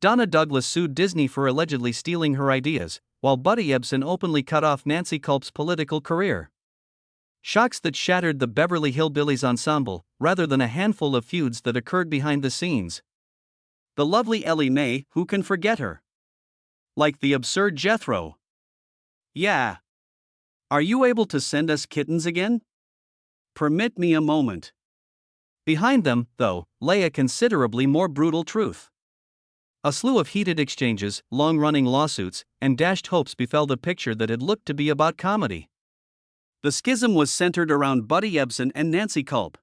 Donna Douglas sued Disney for allegedly stealing her ideas, while Buddy Ebsen openly cut off Nancy Culp's political career. Shocks that shattered the Beverly Hillbillies ensemble, rather than a handful of feuds that occurred behind the scenes. The lovely Ellie Mae, who can forget her? Like the absurd Jethro. Yeah. Are you able to send us kittens again? Permit me a moment. Behind them, though, lay a considerably more brutal truth. A slew of heated exchanges, long-running lawsuits, and dashed hopes befell the picture that had looked to be about comedy. The schism was centered around Buddy Ebsen and Nancy Culp.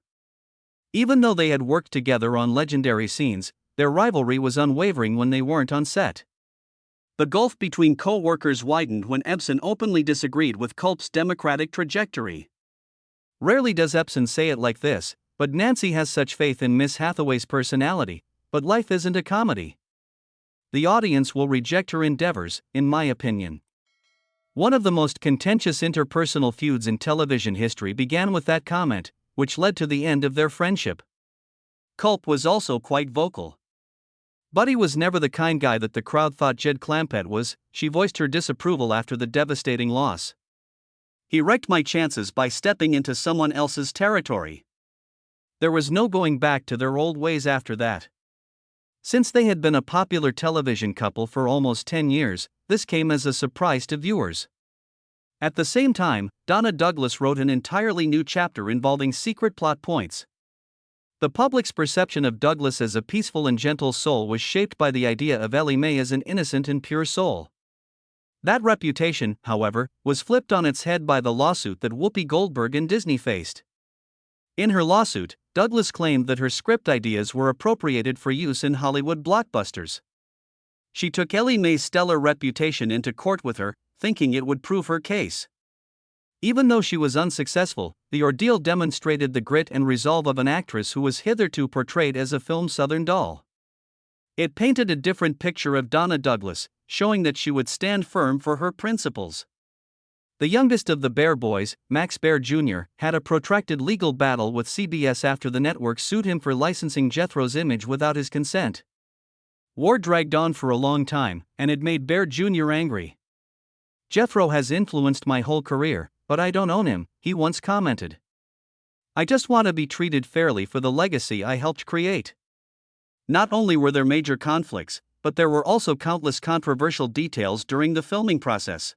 Even though they had worked together on legendary scenes, their rivalry was unwavering when they weren't on set. The gulf between co-workers widened when Ebsen openly disagreed with Culp's democratic trajectory. Rarely does Ebsen say it like this, but Nancy has such faith in Miss Hathaway's personality, but life isn't a comedy. The audience will reject her endeavors, in my opinion. One of the most contentious interpersonal feuds in television history began with that comment, which led to the end of their friendship. Culp was also quite vocal. Buddy was never the kind guy that the crowd thought Jed Clampett was. She voiced her disapproval after the devastating loss. He wrecked my chances by stepping into someone else's territory. There was no going back to their old ways after that. Since they had been a popular television couple for almost 10 years, this came as a surprise to viewers. At the same time, Donna Douglas wrote an entirely new chapter involving secret plot points. The public's perception of Douglas as a peaceful and gentle soul was shaped by the idea of Ellie Mae as an innocent and pure soul. That reputation, however, was flipped on its head by the lawsuit that Whoopi Goldberg and Disney faced. In her lawsuit, Douglas claimed that her script ideas were appropriated for use in Hollywood blockbusters. She took Ellie Mae's stellar reputation into court with her, thinking it would prove her case. Even though she was unsuccessful, the ordeal demonstrated the grit and resolve of an actress who was hitherto portrayed as a film Southern doll. It painted a different picture of Donna Douglas, showing that she would stand firm for her principles. The youngest of the Bear boys, Max Bear Jr., had a protracted legal battle with CBS after the network sued him for licensing Jethro's image without his consent. War dragged on for a long time, and it made Bear Jr. angry. "Jethro has influenced my whole career, but I don't own him," he once commented. "I just want to be treated fairly for the legacy I helped create." Not only were there major conflicts, but there were also countless controversial details during the filming process.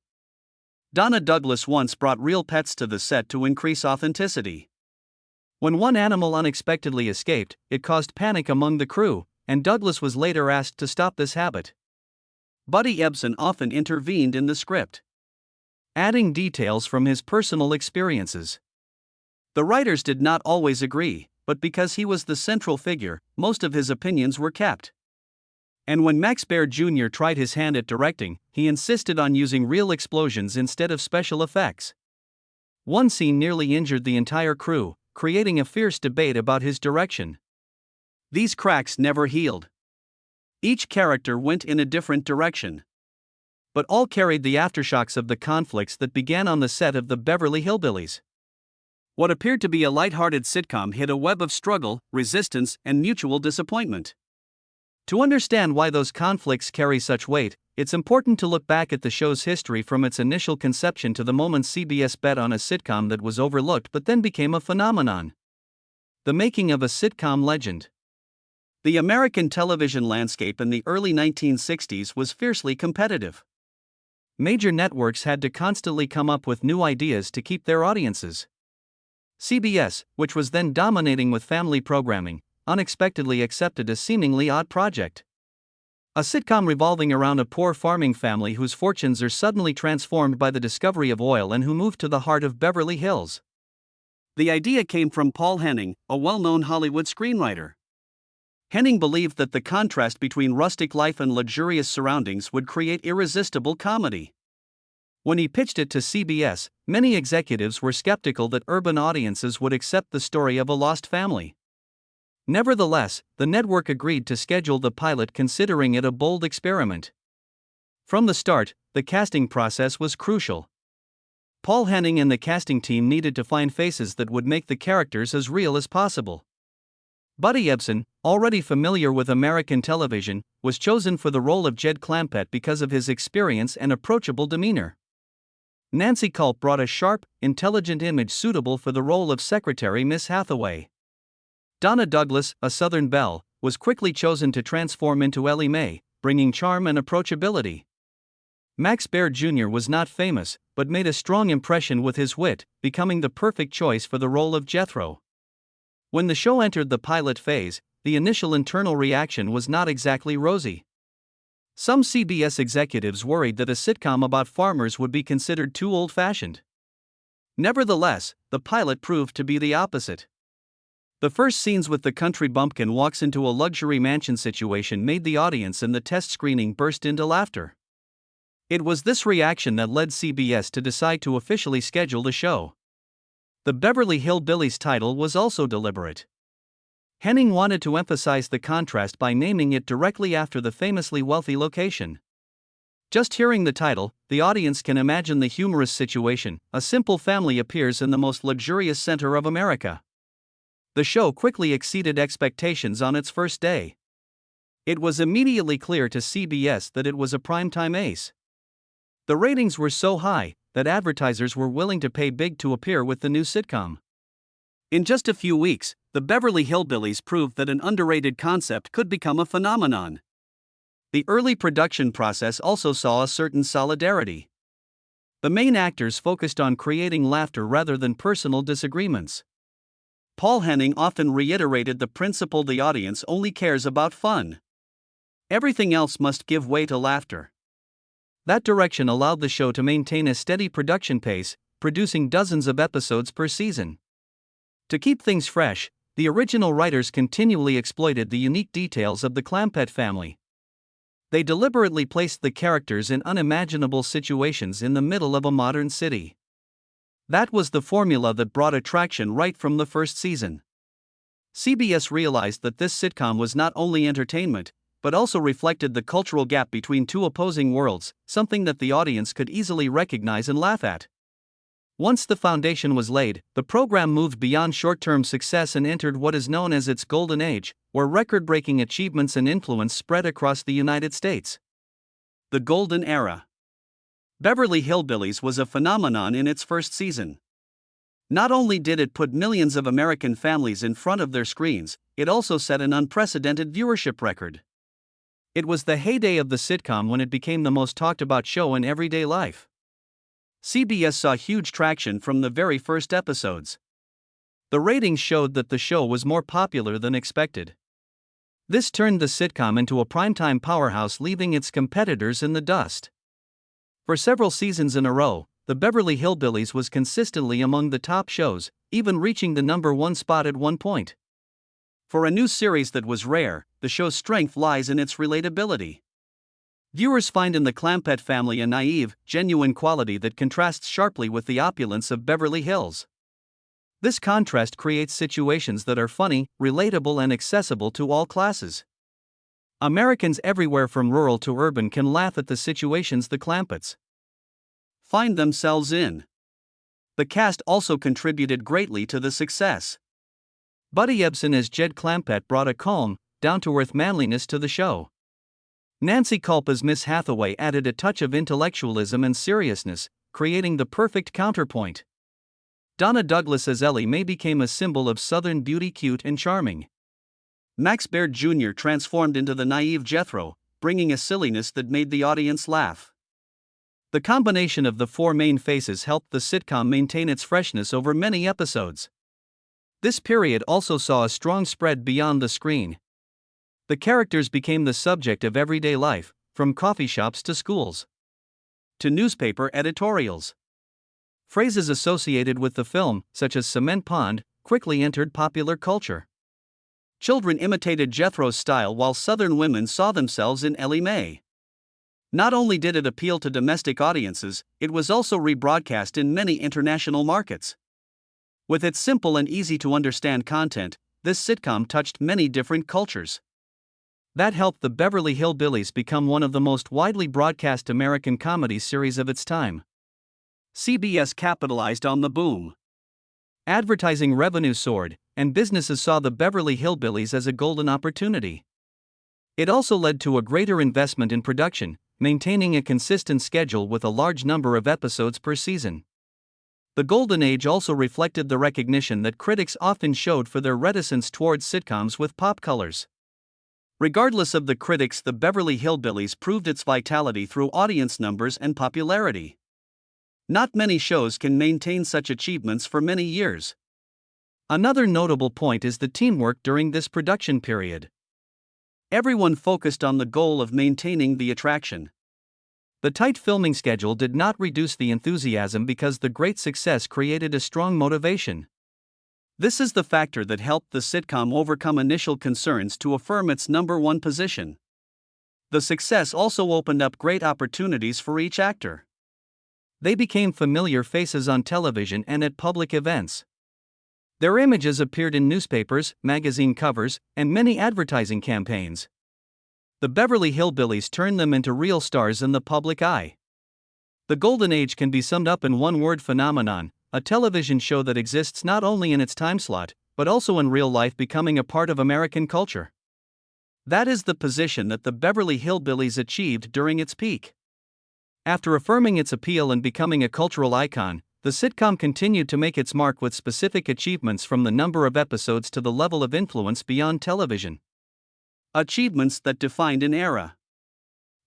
Donna Douglas once brought real pets to the set to increase authenticity. When one animal unexpectedly escaped, it caused panic among the crew, and Douglas was later asked to stop this habit. Buddy Ebsen often intervened in the script, adding details from his personal experiences. The writers did not always agree, but because he was the central figure, most of his opinions were kept. And when Max Bear Jr. tried his hand at directing, he insisted on using real explosions instead of special effects. One scene nearly injured the entire crew, creating a fierce debate about his direction. These cracks never healed. Each character went in a different direction, but all carried the aftershocks of the conflicts that began on the set of the Beverly Hillbillies. What appeared to be a lighthearted sitcom hid a web of struggle, resistance, and mutual disappointment. To understand why those conflicts carry such weight, it's important to look back at the show's history from its initial conception to the moment CBS bet on a sitcom that was overlooked but then became a phenomenon. The making of a sitcom legend. The American television landscape in the early 1960s was fiercely competitive. Major networks had to constantly come up with new ideas to keep their audiences. CBS, which was then dominating with family programming, unexpectedly accepted a seemingly odd project. A sitcom revolving around a poor farming family whose fortunes are suddenly transformed by the discovery of oil and who move to the heart of Beverly Hills. The idea came from Paul Henning, a well-known Hollywood screenwriter. Henning believed that the contrast between rustic life and luxurious surroundings would create irresistible comedy. When he pitched it to CBS, many executives were skeptical that urban audiences would accept the story of a lost family. Nevertheless, the network agreed to schedule the pilot, considering it a bold experiment. From the start, the casting process was crucial. Paul Henning and the casting team needed to find faces that would make the characters as real as possible. Buddy Ebsen, already familiar with American television, was chosen for the role of Jed Clampett because of his experience and approachable demeanor. Nancy Culp brought a sharp, intelligent image suitable for the role of Secretary Miss Hathaway. Donna Douglas, a Southern belle, was quickly chosen to transform into Ellie Mae, bringing charm and approachability. Max Baird Jr. was not famous, but made a strong impression with his wit, becoming the perfect choice for the role of Jethro. When the show entered the pilot phase, the initial internal reaction was not exactly rosy. Some CBS executives worried that a sitcom about farmers would be considered too old-fashioned. Nevertheless, the pilot proved to be the opposite. The first scenes with the country bumpkin walks into a luxury mansion situation made the audience in the test screening burst into laughter. It was this reaction that led CBS to decide to officially schedule the show. The Beverly Hillbillies title was also deliberate. Henning wanted to emphasize the contrast by naming it directly after the famously wealthy location. Just hearing the title, the audience can imagine the humorous situation: a simple family appears in the most luxurious center of America. The show quickly exceeded expectations on its first day. It was immediately clear to CBS that it was a primetime ace. The ratings were so high that advertisers were willing to pay big to appear with the new sitcom. In just a few weeks, the Beverly Hillbillies proved that an underrated concept could become a phenomenon. The early production process also saw a certain solidarity. The main actors focused on creating laughter rather than personal disagreements. Paul Henning often reiterated the principle the audience only cares about fun. Everything else must give way to laughter. That direction allowed the show to maintain a steady production pace, producing dozens of episodes per season. To keep things fresh, the original writers continually exploited the unique details of the Clampett family. They deliberately placed the characters in unimaginable situations in the middle of a modern city. That was the formula that brought attraction right from the first season. CBS realized that this sitcom was not only entertainment, but also reflected the cultural gap between two opposing worlds, something that the audience could easily recognize and laugh at. Once the foundation was laid, the program moved beyond short-term success and entered what is known as its golden age, where record-breaking achievements and influence spread across the United States. The Golden Era. Beverly Hillbillies was a phenomenon in its first season. Not only did it put millions of American families in front of their screens, it also set an unprecedented viewership record. It was the heyday of the sitcom when it became the most talked about show in everyday life. CBS saw huge traction from the very first episodes. The ratings showed that the show was more popular than expected. This turned the sitcom into a primetime powerhouse, leaving its competitors in the dust. For several seasons in a row, the Beverly Hillbillies was consistently among the top shows, even reaching the #1 spot at one point. For a new series that was rare, the show's strength lies in its relatability. Viewers find in the Clampett family a naive, genuine quality that contrasts sharply with the opulence of Beverly Hills. This contrast creates situations that are funny, relatable, and accessible to all classes. Americans everywhere from rural to urban can laugh at the situations the Clampetts find themselves in. The cast also contributed greatly to the success. Buddy Ebsen as Jed Clampett brought a calm, down-to-earth manliness to the show. Nancy Culp as Miss Hathaway added a touch of intellectualism and seriousness, creating the perfect counterpoint. Donna Douglas as Ellie Mae became a symbol of Southern beauty, cute and charming. Max Baird Jr. transformed into the naive Jethro, bringing a silliness that made the audience laugh. The combination of the four main faces helped the sitcom maintain its freshness over many episodes. This period also saw a strong spread beyond the screen. The characters became the subject of everyday life, from coffee shops to schools to newspaper editorials. Phrases associated with the film, such as cement pond, quickly entered popular culture. Children imitated Jethro's style while Southern women saw themselves in Ellie Mae. Not only did it appeal to domestic audiences, it was also rebroadcast in many international markets. With its simple and easy-to-understand content, this sitcom touched many different cultures. That helped the Beverly Hillbillies become one of the most widely broadcast American comedy series of its time. CBS capitalized on the boom. Advertising revenue soared, and businesses saw the Beverly Hillbillies as a golden opportunity. It also led to a greater investment in production, maintaining a consistent schedule with a large number of episodes per season. The Golden Age also reflected the recognition that critics often showed for their reticence towards sitcoms with pop colors. Regardless of the critics, the Beverly Hillbillies proved its vitality through audience numbers and popularity. Not many shows can maintain such achievements for many years. Another notable point is the teamwork during this production period. Everyone focused on the goal of maintaining the attraction. The tight filming schedule did not reduce the enthusiasm because the great success created a strong motivation. This is the factor that helped the sitcom overcome initial concerns to affirm its #1 position. The success also opened up great opportunities for each actor. They became familiar faces on television and at public events. Their images appeared in newspapers, magazine covers, and many advertising campaigns. The Beverly Hillbillies turned them into real stars in the public eye. The Golden Age can be summed up in one word: phenomenon, a television show that exists not only in its time slot, but also in real life, becoming a part of American culture. That is the position that the Beverly Hillbillies achieved during its peak. After affirming its appeal and becoming a cultural icon, the sitcom continued to make its mark with specific achievements, from the number of episodes to the level of influence beyond television. Achievements that defined an era.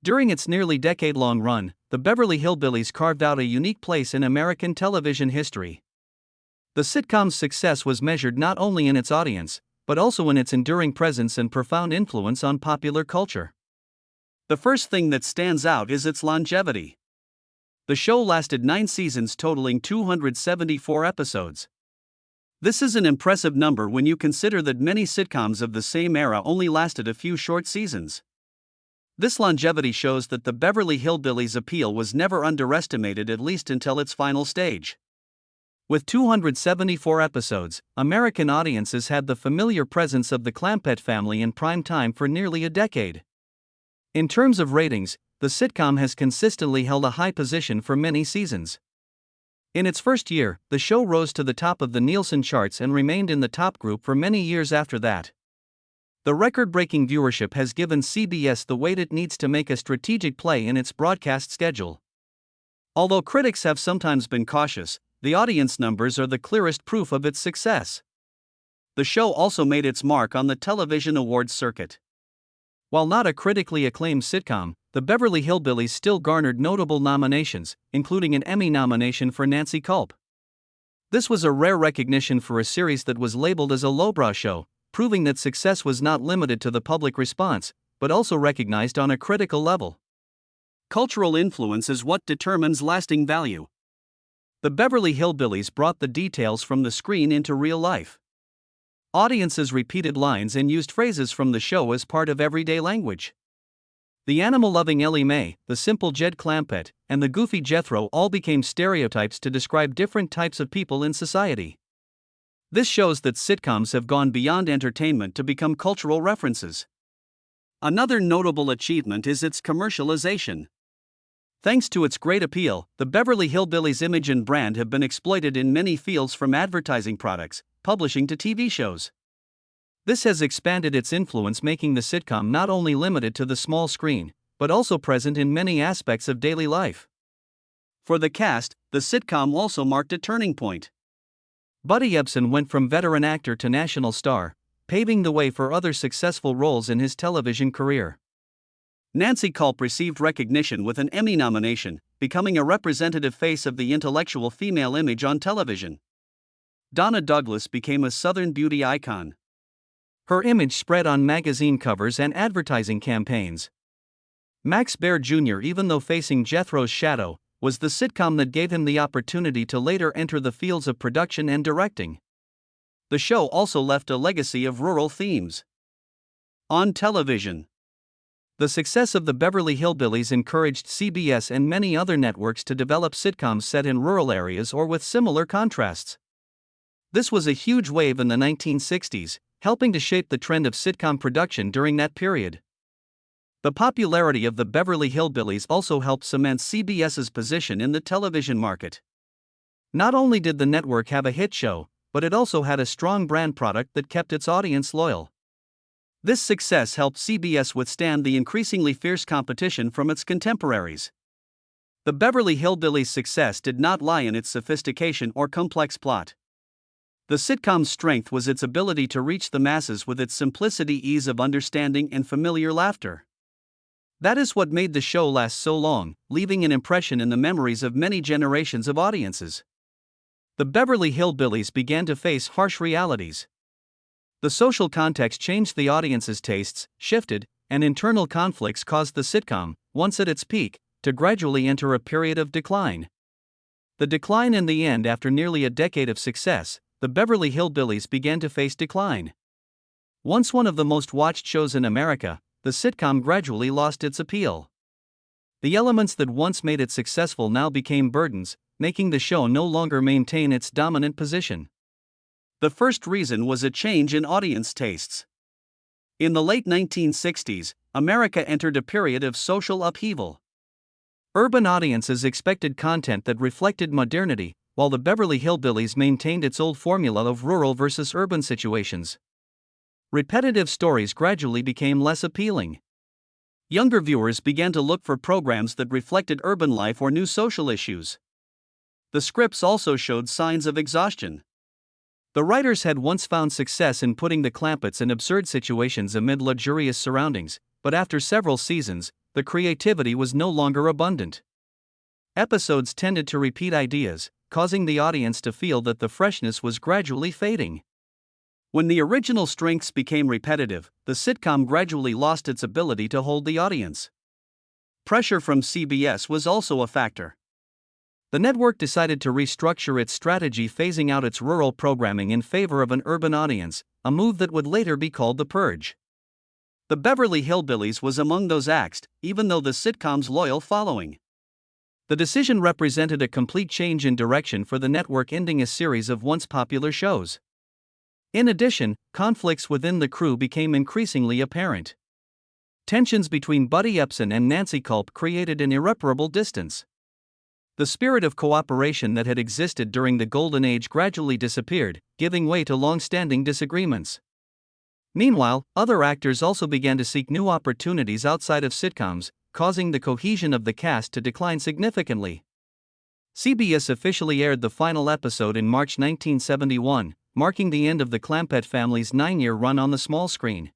During its nearly decade-long run, the Beverly Hillbillies carved out a unique place in American television history. The sitcom's success was measured not only in its audience, but also in its enduring presence and profound influence on popular culture. The first thing that stands out is its longevity. The show lasted 9 seasons, totaling 274 episodes. This is an impressive number when you consider that many sitcoms of the same era only lasted a few short seasons. This longevity shows that the Beverly Hillbillies' appeal was never underestimated, at least until its final stage. With 274 episodes, American audiences had the familiar presence of the Clampett family in prime time for nearly a decade. In terms of ratings, the sitcom has consistently held a high position for many seasons. In its first year, the show rose to the top of the Nielsen charts and remained in the top group for many years after that. The record-breaking viewership has given CBS the weight it needs to make a strategic play in its broadcast schedule. Although critics have sometimes been cautious, the audience numbers are the clearest proof of its success. The show also made its mark on the television awards circuit. While not a critically acclaimed sitcom, the Beverly Hillbillies still garnered notable nominations, including an Emmy nomination for Nancy Culp. This was a rare recognition for a series that was labeled as a lowbrow show, proving that success was not limited to the public response, but also recognized on a critical level. Cultural influence is what determines lasting value. The Beverly Hillbillies brought the details from the screen into real life. Audiences repeated lines and used phrases from the show as part of everyday language. The animal-loving Ellie Mae, the simple Jed Clampett, and the goofy Jethro all became stereotypes to describe different types of people in society. This shows that sitcoms have gone beyond entertainment to become cultural references. Another notable achievement is its commercialization. Thanks to its great appeal, the Beverly Hillbillies image and brand have been exploited in many fields, from advertising products, publishing to TV shows. This has expanded its influence, making the sitcom not only limited to the small screen, but also present in many aspects of daily life. For the cast, the sitcom also marked a turning point. Buddy Ebsen went from veteran actor to national star, paving the way for other successful roles in his television career. Nancy Culp received recognition with an Emmy nomination, becoming a representative face of the intellectual female image on television. Donna Douglas became a Southern beauty icon. Her image spread on magazine covers and advertising campaigns. Max Baer Jr., even though facing Jethro's shadow, was the sitcom that gave him the opportunity to later enter the fields of production and directing. The show also left a legacy of rural themes. On television, the success of the Beverly Hillbillies encouraged CBS and many other networks to develop sitcoms set in rural areas or with similar contrasts. This was a huge wave in the 1960s, helping to shape the trend of sitcom production during that period. The popularity of the Beverly Hillbillies also helped cement CBS's position in the television market. Not only did the network have a hit show, but it also had a strong brand product that kept its audience loyal. This success helped CBS withstand the increasingly fierce competition from its contemporaries. The Beverly Hillbillies' success did not lie in its sophistication or complex plot. The sitcom's strength was its ability to reach the masses with its simplicity, ease of understanding, and familiar laughter. That is what made the show last so long, leaving an impression in the memories of many generations of audiences. The Beverly Hillbillies began to face harsh realities. The social context changed, the audience's tastes shifted, and internal conflicts caused the sitcom, once at its peak, to gradually enter a period of decline. The decline in the end. After nearly a decade of success, the Beverly Hillbillies began to face decline. Once one of the most watched shows in America, the sitcom gradually lost its appeal. The elements that once made it successful now became burdens, making the show no longer maintain its dominant position. The first reason was a change in audience tastes. In the late 1960s, America entered a period of social upheaval. Urban audiences expected content that reflected modernity, while the Beverly Hillbillies maintained its old formula of rural versus urban situations. Repetitive stories gradually became less appealing. Younger viewers began to look for programs that reflected urban life or new social issues. The scripts also showed signs of exhaustion. The writers had once found success in putting the Clampetts in absurd situations amid luxurious surroundings, but after several seasons, the creativity was no longer abundant. Episodes tended to repeat ideas, causing the audience to feel that the freshness was gradually fading. When the original strengths became repetitive, the sitcom gradually lost its ability to hold the audience. Pressure from CBS was also a factor. The network decided to restructure its strategy, phasing out its rural programming in favor of an urban audience, a move that would later be called the Purge. The Beverly Hillbillies was among those axed, even though the sitcom's loyal following. The decision represented a complete change in direction for the network, ending a series of once popular shows. In addition, conflicts within the crew became increasingly apparent. Tensions between Buddy Ebsen and Nancy Culp created an irreparable distance. The spirit of cooperation that had existed during the Golden Age gradually disappeared, giving way to long-standing disagreements. Meanwhile, other actors also began to seek new opportunities outside of sitcoms, causing the cohesion of the cast to decline significantly. CBS officially aired the final episode in March 1971, marking the end of the Clampett family's 9-year run on the small screen.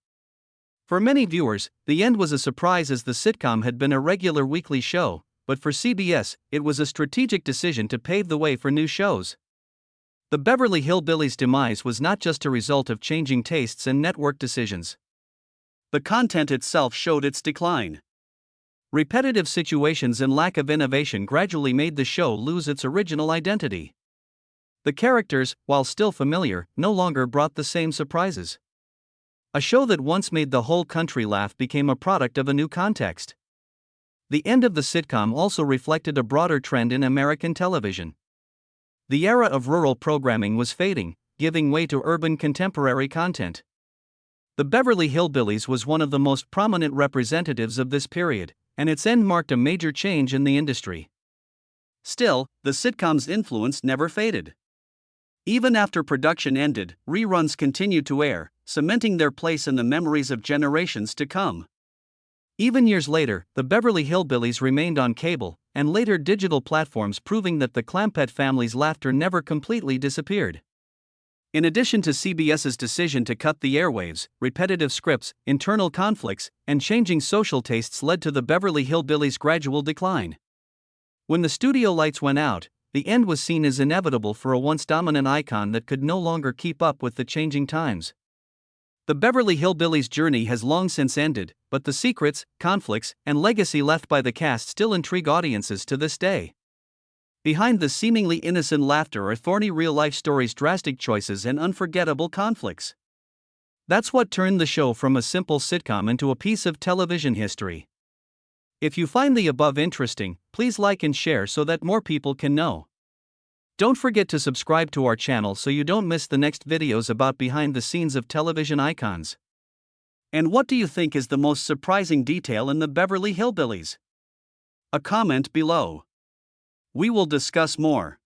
For many viewers, the end was a surprise, as the sitcom had been a regular weekly show, but for CBS, it was a strategic decision to pave the way for new shows. The Beverly Hillbillies' demise was not just a result of changing tastes and network decisions. The content itself showed its decline. Repetitive situations and lack of innovation gradually made the show lose its original identity. The characters, while still familiar, no longer brought the same surprises. A show that once made the whole country laugh became a product of a new context. The end of the sitcom also reflected a broader trend in American television. The era of rural programming was fading, giving way to urban contemporary content. The Beverly Hillbillies was one of the most prominent representatives of this period, and its end marked a major change in the industry. Still, the sitcom's influence never faded. Even after production ended, reruns continued to air, cementing their place in the memories of generations to come. Even years later, the Beverly Hillbillies remained on cable and later digital platforms, proving that the Clampett family's laughter never completely disappeared. In addition to CBS's decision to cut the airwaves, repetitive scripts, internal conflicts, and changing social tastes led to the Beverly Hillbillies' gradual decline. When the studio lights went out, the end was seen as inevitable for a once dominant icon that could no longer keep up with the changing times. The Beverly Hillbillies' journey has long since ended, but the secrets, conflicts, and legacy left by the cast still intrigue audiences to this day. Behind the seemingly innocent laughter are thorny real-life stories, drastic choices, and unforgettable conflicts. That's what turned the show from a simple sitcom into a piece of television history. If you find the above interesting, please like and share so that more people can know. Don't forget to subscribe to our channel so you don't miss the next videos about behind the scenes of television icons. And what do you think is the most surprising detail in the Beverly Hillbillies? A comment below. We will discuss more.